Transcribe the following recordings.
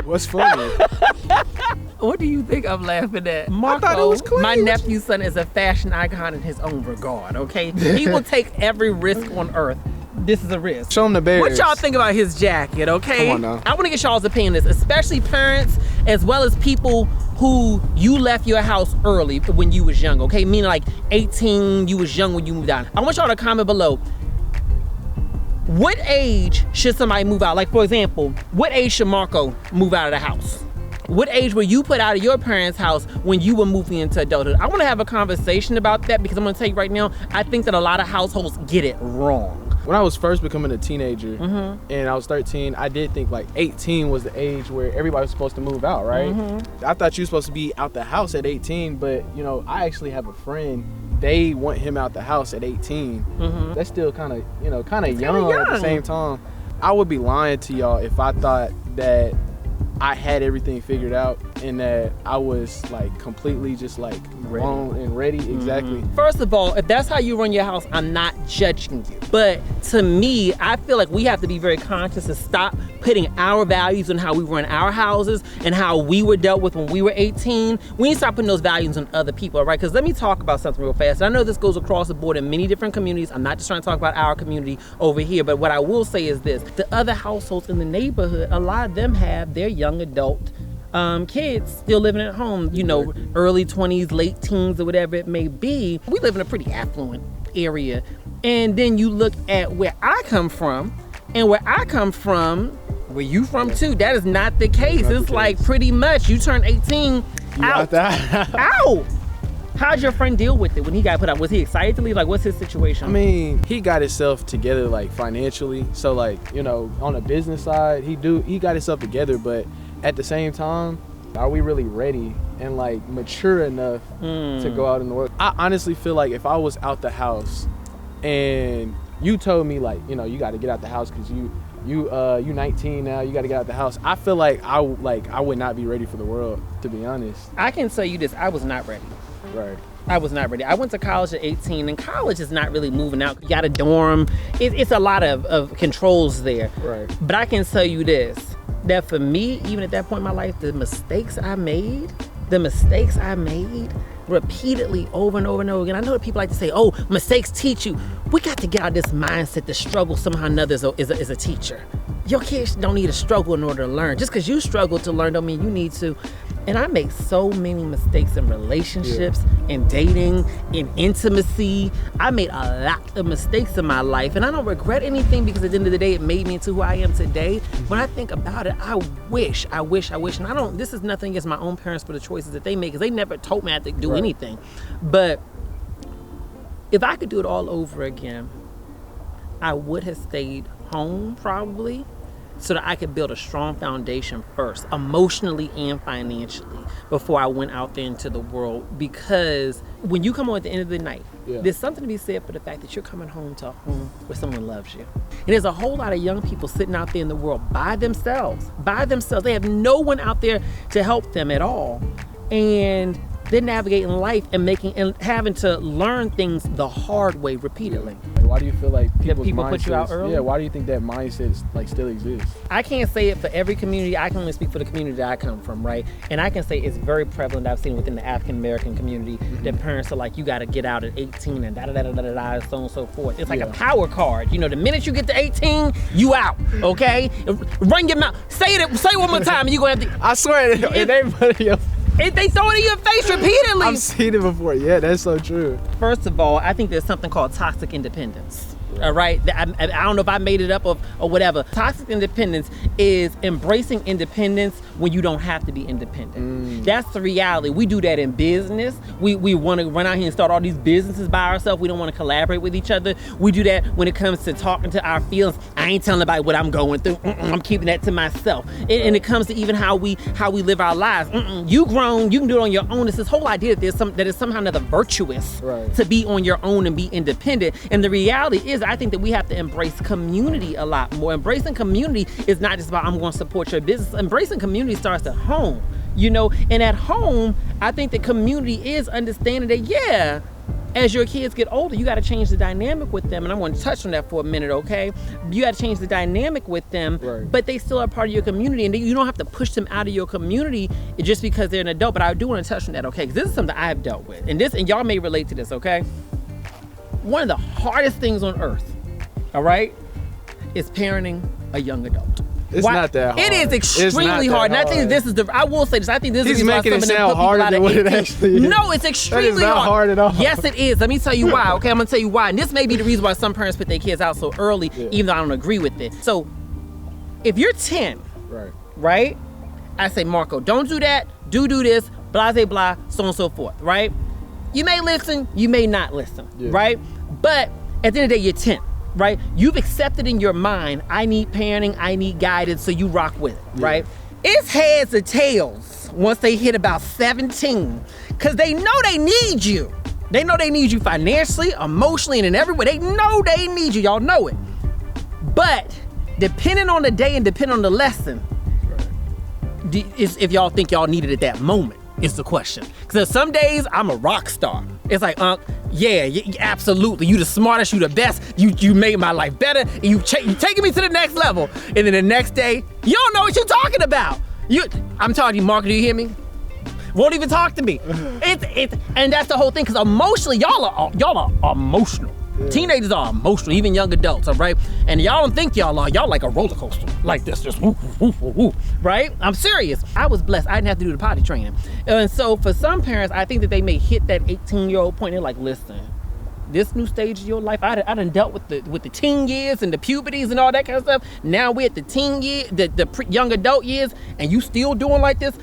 What's funny? What do you think I'm laughing at? Marco, I thought it was clean. My nephew's son is a fashion icon in his own regard, okay? He will take every risk on earth. This is a risk. Show him the bears. What y'all think about his jacket, okay? Come on now. I want to get y'all's opinion on this, especially parents as well as people who you left your house early when you was young, okay? Meaning like 18, you was young when you moved out. I want y'all to comment below. What age should somebody move out? Like, for example, what age should Marco move out of the house? What age were you put out of your parents' house when you were moving into adulthood? I want to have a conversation about that because I'm going to tell you right now, I think that a lot of households get it wrong. When I was first becoming a teenager and I was 13, I did think like 18 was the age where everybody was supposed to move out, right? I thought you were supposed to be out the house at 18, but you know, I actually have a friend, they want him out the house at 18. That's still kind of, you know, kind of young at the same time. I would be lying to y'all if I thought that I had everything figured out and that I was like completely just like grown and ready. Exactly. First of all, if that's how you run your house, I'm not judging you. But to me, I feel like we have to be very conscious to stop putting our values on how we run our houses and how we were dealt with when we were 18. We need to stop putting those values on other people, right? Because let me talk about something real fast. I know this goes across the board in many different communities. I'm not just trying to talk about our community over here, but what I will say is this. The other households in the neighborhood, a lot of them have their young adult kids still living at home, you know, early 20s, late teens, or whatever it may be. We live in a pretty affluent area. And then you look at where I come from, and where I come from, where you from too, that is not the case. It's like pretty much you turn 18, out. Out. How'd your friend deal with it when he got put out? Was he excited to leave? Like, what's his situation? I mean, he got himself together like financially. So like, you know, on the business side, he got himself together, but at the same time, are we really ready and like mature enough to go out in the world? I honestly feel like if I was out the house and you told me like, you know, you got to get out the house because you 19 now, you got to get out the house. I feel like I would not be ready for the world, to be honest. I can tell you this, I was not ready. Right. I was not ready. I went to college at 18, and college is not really moving out. You got a dorm. It's a lot of controls there. Right. But I can tell you this, that for me, even at that point in my life, the mistakes I made repeatedly over and over and over again. I know that people like to say, oh, mistakes teach you. We got to get out of this mindset that struggle somehow or another is a teacher. Your kids don't need to struggle in order to learn. Just because you struggle to learn don't mean you need to. And I make so many mistakes in relationships, in dating, in intimacy. I made a lot of mistakes in my life, and I don't regret anything because at the end of the day, it made me into who I am today. When I think about it, I wish, and this is nothing against my own parents for the choices that they make, because they never told me I had to do anything. But if I could do it all over again, I would have stayed home probably, so that I could build a strong foundation first, emotionally and financially, before I went out there into the world. Because when you come home at the end of the night, there's something to be said for the fact that you're coming home to a home where someone loves you. And there's a whole lot of young people sitting out there in the world by themselves. They have no one out there to help them at all. And they're navigating life and having to learn things the hard way repeatedly. Why do you feel like people put you out early? Yeah, why do you think that mindset like still exists? I can't say it for every community. I can only speak for the community that I come from, right? And I can say it's very prevalent. I've seen within the African American community that parents are like, you got to get out at 18 and da-da-da-da-da-da, so on and so forth. It's like a power card. You know, the minute you get to 18, you out, okay? Run your mouth. Say it one more time and you're going to have to... I swear, they throw it in your face repeatedly. I've seen it before. Yeah, that's so true. First of all, I think there's something called toxic independence. All right, I don't know if I made it up or whatever. Toxic independence is embracing independence when you don't have to be independent. That's the reality. We do that in business. We want to run out here and start all these businesses by ourselves. We don't want to collaborate with each other. We do that when it comes to talking to our feelings. I ain't telling anybody what I'm going through. I'm keeping that to myself. And it comes to even how we live our lives. You grown, you can do it on your own. It's this whole idea that it's somehow another virtuous to be on your own and be independent. And the reality is, I think that we have to embrace community a lot more. Embracing community is not just about I'm going to support your business. Embracing community starts at home, you know, and at home, I think that community is understanding that, as your kids get older, you got to change the dynamic with them. And I'm going to touch on that for a minute, okay? You got to change the dynamic with them, but they still are part of your community. And you don't have to push them out of your community just because they're an adult. But I do want to touch on that, okay? Because this is something I've dealt with. And y'all may relate to this, okay? One of the hardest things on earth, all right, is parenting a young adult. It's not that hard. It is extremely hard. And I think I will say this. I think this is why some of them sound harder than what it actually is. No, it's extremely hard. That is not hard at all. Yes, it is. Let me tell you why. Okay, I'm gonna tell you why. And this may be the reason why some parents put their kids out so early, even though I don't agree with it. So, if you're 10, right? I say, Marco, don't do that. Do this. Blah, blah, blah. So on and so forth. Right? You may listen. You may not listen. Right? But at the end of the day, you're 10. Right? You've accepted in your mind, I need parenting, I need guidance, so you rock with it, right? It's heads or tails once they hit about 17, because they know they need you. They know they need you financially, emotionally, and in every way. They know they need you. Y'all know it. But depending on the day and depending on the lesson, if y'all think y'all need it at that moment, is the question. Because some days I'm a rock star. It's like, yeah, absolutely. You the smartest, you the best. You made my life better. And you taking me to the next level. And then the next day, you don't know what you're talking about. I'm talking to you, Mark. Do you hear me? Won't even talk to me. And that's the whole thing. Because emotionally, y'all are emotional. Yeah. Teenagers are emotional, even young adults, all right? And y'all don't think y'all are. Y'all like a roller coaster, like this, just whoop, whoop, whoop, whoop, right? I'm serious. I was blessed. I didn't have to do the potty training. And so for some parents, I think that they may hit that 18-year-old point. They're like, listen, this new stage of your life, I done dealt with the teen years and the puberties and all that kind of stuff. Now we're at the teen year, the young adult years, and you still doing like this?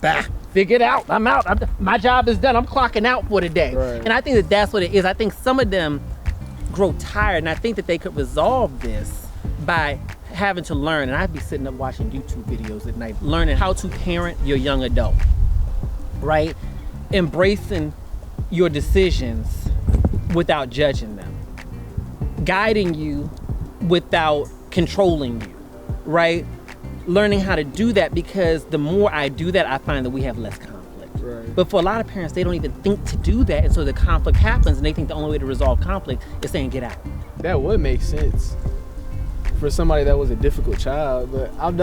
Bah. Figure it out. I'm out. My job is done. I'm clocking out for the day. Right. And I think that that's what it is. I think some of them grow tired, and I think that they could resolve this by having to learn. And I'd be sitting up watching YouTube videos at night, learning how to parent your young adult, right? Embracing your decisions without judging them, guiding you without controlling you, right? Learning how to do that, because the more I do that, I find that we have less conflict. Right. But for a lot of parents, they don't even think to do that, and so the conflict happens, and they think the only way to resolve conflict is saying get out. That would make sense for somebody that was a difficult child, but I'm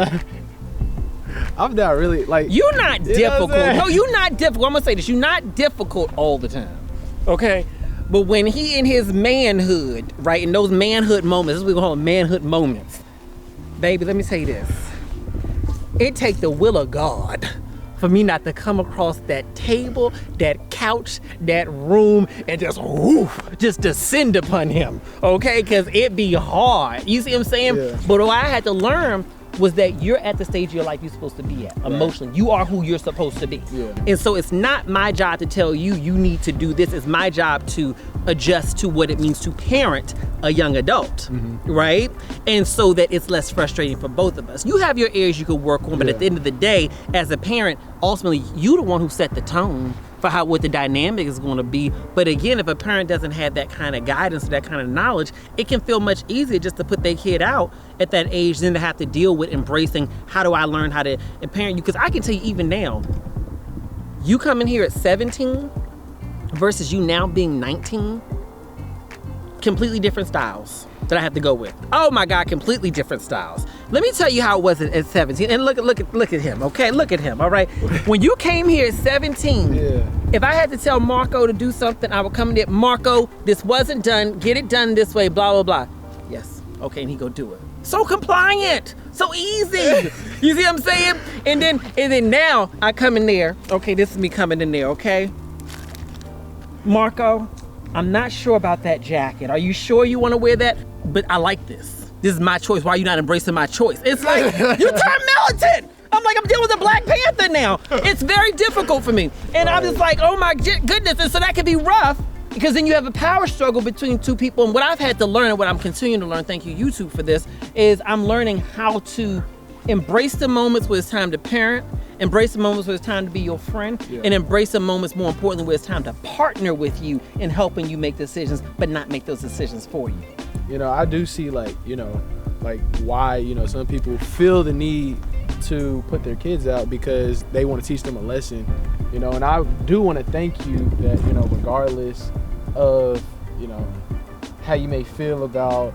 not really like. You're not difficult. No, you're not difficult. I'm gonna say this: you're not difficult all the time, okay? But when he in his manhood, right, in those manhood moments, this is what we call them manhood moments, baby. Let me say this. It take the will of God for me not to come across that table, that couch, that room, and just just descend upon him, okay? Because it be hard. You see what I'm saying? Yeah. But what I had to learn was that you're at the stage of your life you're supposed to be at, emotionally. You are who you're supposed to be. Yeah. And so it's not my job to tell you, you need to do this. It's my job to adjust to what it means to parent a young adult, right? And so that it's less frustrating for both of us. You have your areas you could work on, but at the end of the day, as a parent, ultimately, you the one who set the tone for what the dynamic is going to be. But again, if a parent doesn't have that kind of guidance, that kind of knowledge, it can feel much easier just to put their kid out at that age than to have to deal with embracing, how do I learn how to parent you? Because I can tell you even now, you coming here at 17 versus you now being 19, completely different styles that I have to go with. Oh my God, completely different styles. Let me tell you how it was at 17. And look at him, okay? Look at him, all right? When you came here at 17, if I had to tell Marco to do something, I would come in there, Marco, this wasn't done, get it done this way, blah, blah, blah. Yes, okay, and he go do it. So compliant, so easy. You see what I'm saying? And then now I come in there, okay, this is me coming in there, okay? Marco, I'm not sure about that jacket. Are you sure you want to wear that? But I like this. This is my choice. Why are you not embracing my choice? It's like, you turn militant. I'm like, I'm dealing with a Black Panther now. It's very difficult for me. And I'm just like, oh my goodness. And so that can be rough, because then you have a power struggle between two people. And what I've had to learn, and what I'm continuing to learn, thank you YouTube for this, is I'm learning how to embrace the moments where it's time to parent, embrace the moments where it's time to be your friend, and embrace the moments, more importantly, where it's time to partner with you in helping you make decisions, but not make those decisions for you. You know, I do see like why, some people feel the need to put their kids out, because they want to teach them a lesson, and I do want to thank you that, regardless of, you know, how you may feel about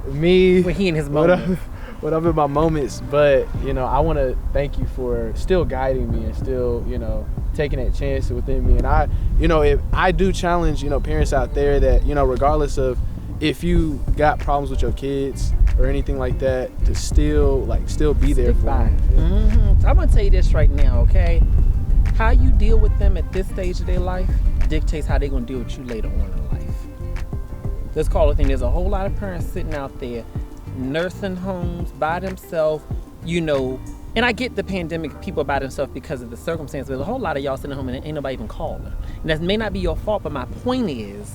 me. When he in his moments. When I'm in my moments. But, you know, I want to thank you for still guiding me and still, you know, taking that chance within me. And I, you know, if I do challenge, you know, parents out there that, you know, regardless of if you got problems with your kids or anything like that, to still be there for them. Mm-hmm. I'm gonna tell you this right now, okay? How you deal with them at this stage of their life dictates how they're gonna deal with you later on in life. Let's call it a thing. There's a whole lot of parents sitting out there, nursing homes by themselves, you know. And I get the pandemic, people by themselves because of the circumstances. There's a whole lot of y'all sitting at home and ain't nobody even calling. And that may not be your fault, but my point is,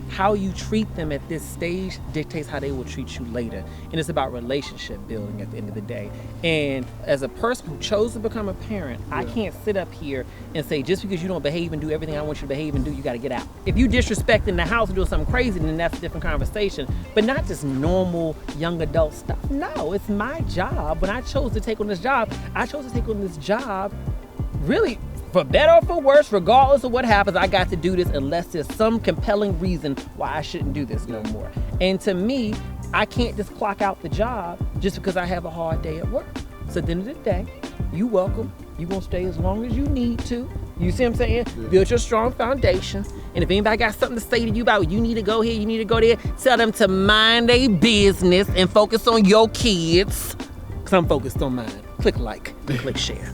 how you treat them at this stage dictates how they will treat you later. And it's about relationship building at the end of the day. And as a person who chose to become a parent, I can't sit up here and say, just because you don't behave and do everything I want you to behave and do, you got to get out. If you disrespecting the house and doing something crazy, then that's a different conversation. But not just normal young adult stuff. No, it's my job. When I chose to take on this job, I chose to take on this job really for better or for worse, regardless of what happens. I got to do this unless there's some compelling reason why I shouldn't do this no more. And to me, I can't just clock out the job just because I have a hard day at work. So at the end of the day, you welcome. You gonna stay as long as you need to. You see what I'm saying? Yeah. Build your strong foundation. And if anybody got something to say to you about, you need to go here, you need to go there, tell them to mind their business and focus on your kids. Because I'm focused on mine. Click like and click share.